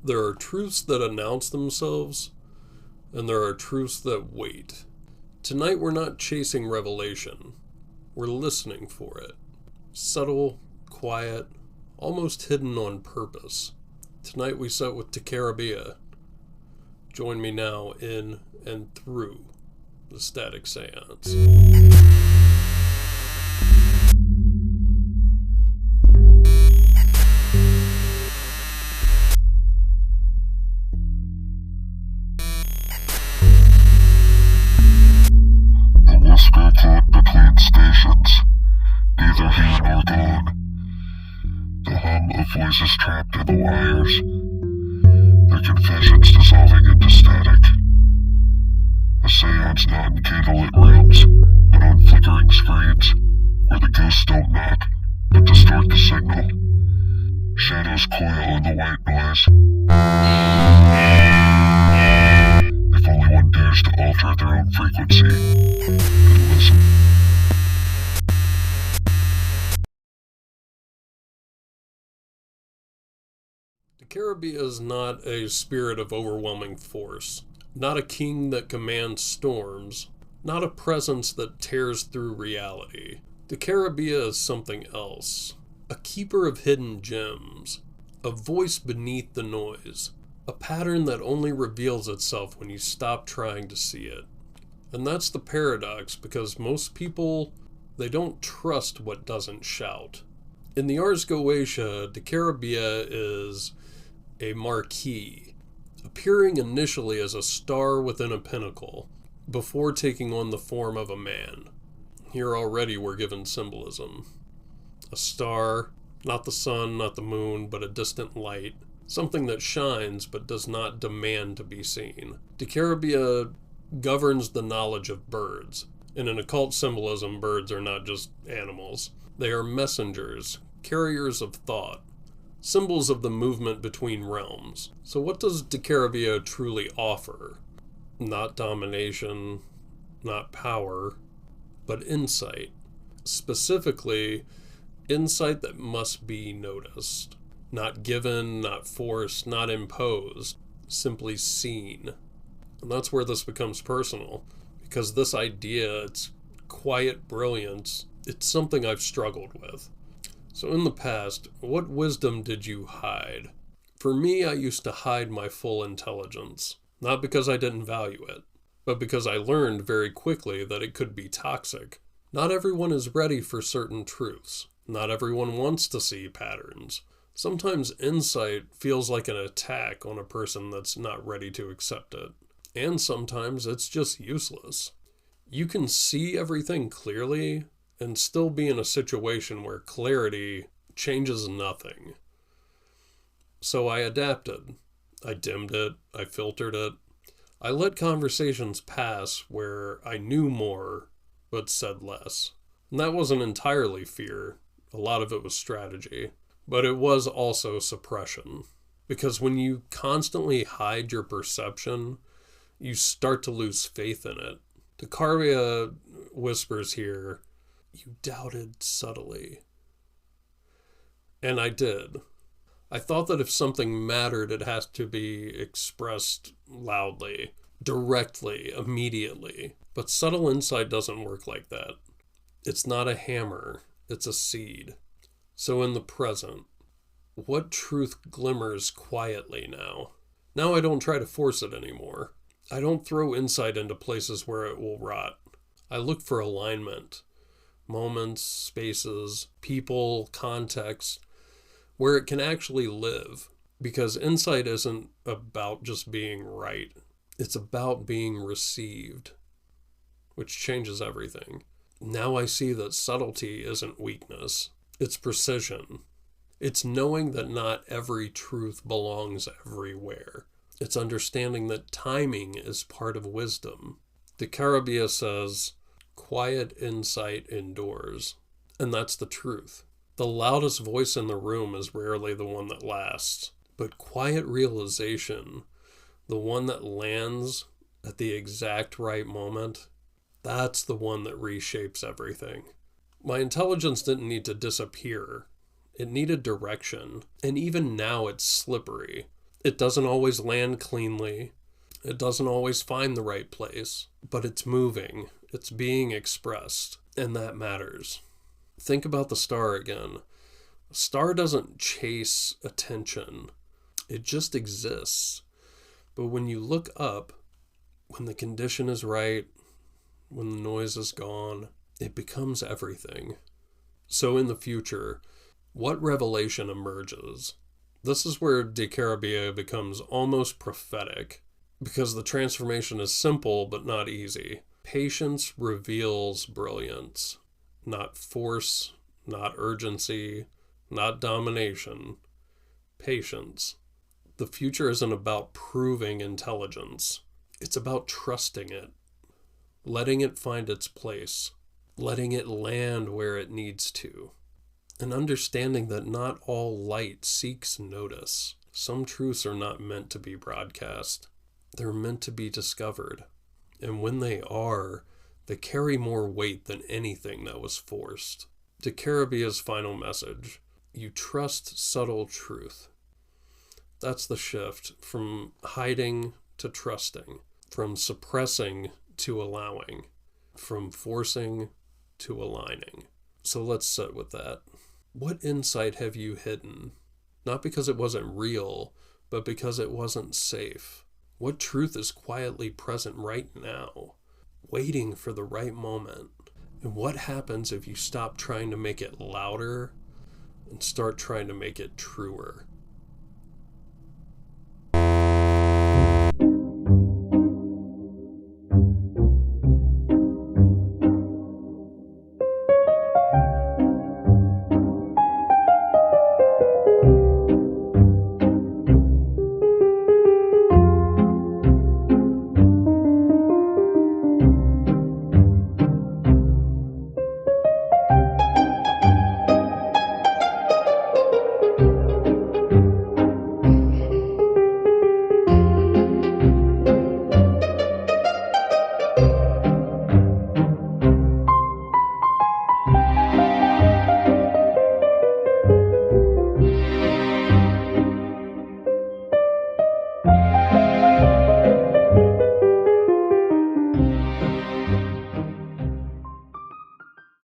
There are truths that announce themselves, and there are truths that wait. Tonight we're not chasing revelation. We're listening for it. Subtle, quiet, almost hidden on purpose. Tonight we sit with Decarabia. Join me now in and through the Static Seance. Between stations, neither here nor gone. The hum of voices trapped in the wires, their confessions dissolving into static. A seance not in candlelit rooms, but on flickering screens, where the ghosts don't knock, but distort the signal. Shadows coil in the white noise. If only one dares to alter their own frequency and listen. Decarabia is not a spirit of overwhelming force, not a king that commands storms, not a presence that tears through reality. Decarabia is something else, a keeper of hidden gems, a voice beneath the noise, a pattern that only reveals itself when you stop trying to see it. And that's the paradox, because most people, they don't trust what doesn't shout. In the Ars Goetia, Decarabia is a marquee, appearing initially as a star within a pinnacle, before taking on the form of a man. Here already we're given symbolism. A star, not the sun, not the moon, but a distant light, something that shines but does not demand to be seen. Decarabia governs the knowledge of birds. In an occult symbolism, birds are not just animals. They are messengers, carriers of thought, symbols of the movement between realms. So what does Decarabia truly offer? Not domination, not power, but insight. Specifically, insight that must be noticed. Not given, not forced, not imposed, simply seen. And that's where this becomes personal, because this idea, its quiet brilliance, it's something I've struggled with. So in the past, what wisdom did you hide? For me, I used to hide my full intelligence, not because I didn't value it, but because I learned very quickly that it could be toxic. Not everyone is ready for certain truths. Not everyone wants to see patterns. Sometimes insight feels like an attack on a person that's not ready to accept it. And sometimes it's just useless. You can see everything clearly and still be in a situation where clarity changes nothing. So I adapted. I dimmed it. I filtered it. I let conversations pass where I knew more but said less. And that wasn't entirely fear. A lot of it was strategy. But it was also suppression. Because when you constantly hide your perception, you start to lose faith in it. Decarabia whispers here, "You doubted subtly." And I did. I thought that if something mattered, it has to be expressed loudly, directly, immediately. But subtle insight doesn't work like that. It's not a hammer, it's a seed. So in the present, what truth glimmers quietly now? Now I don't try to force it anymore. I don't throw insight into places where it will rot. I look for alignment. Moments, spaces, people, context, where it can actually live. Because insight isn't about just being right. It's about being received, which changes everything. Now I see that subtlety isn't weakness. It's precision. It's knowing that not every truth belongs everywhere. It's understanding that timing is part of wisdom. Decarabia says, "Quiet insight endures." And that's the truth. The loudest voice in the room is rarely the one that lasts. But quiet realization, the one that lands at the exact right moment, that's the one that reshapes everything. My intelligence didn't need to disappear. It needed direction. And even now it's slippery. It doesn't always land cleanly. It doesn't always find the right place, but it's moving. It's being expressed, and that matters. Think about the star again. A star doesn't chase attention. It just exists. But when you look up, when the condition is right, when the noise is gone, it becomes everything. So in the future, what revelation emerges? This is where Decarabia becomes almost prophetic, because the transformation is simple but not easy. Patience reveals brilliance, not force, not urgency, not domination. Patience. The future isn't about proving intelligence. It's about trusting it, letting it find its place, letting it land where it needs to, and understanding that not all light seeks notice. Some truths are not meant to be broadcast. They're meant to be discovered. And when they are, they carry more weight than anything that was forced. Decarabia's final message: you trust subtle truth. That's the shift from hiding to trusting, from suppressing to allowing, from forcing to aligning. So let's sit with that. What insight have you hidden? Not because it wasn't real, but because it wasn't safe. What truth is quietly present right now, waiting for the right moment? And what happens if you stop trying to make it louder and start trying to make it truer?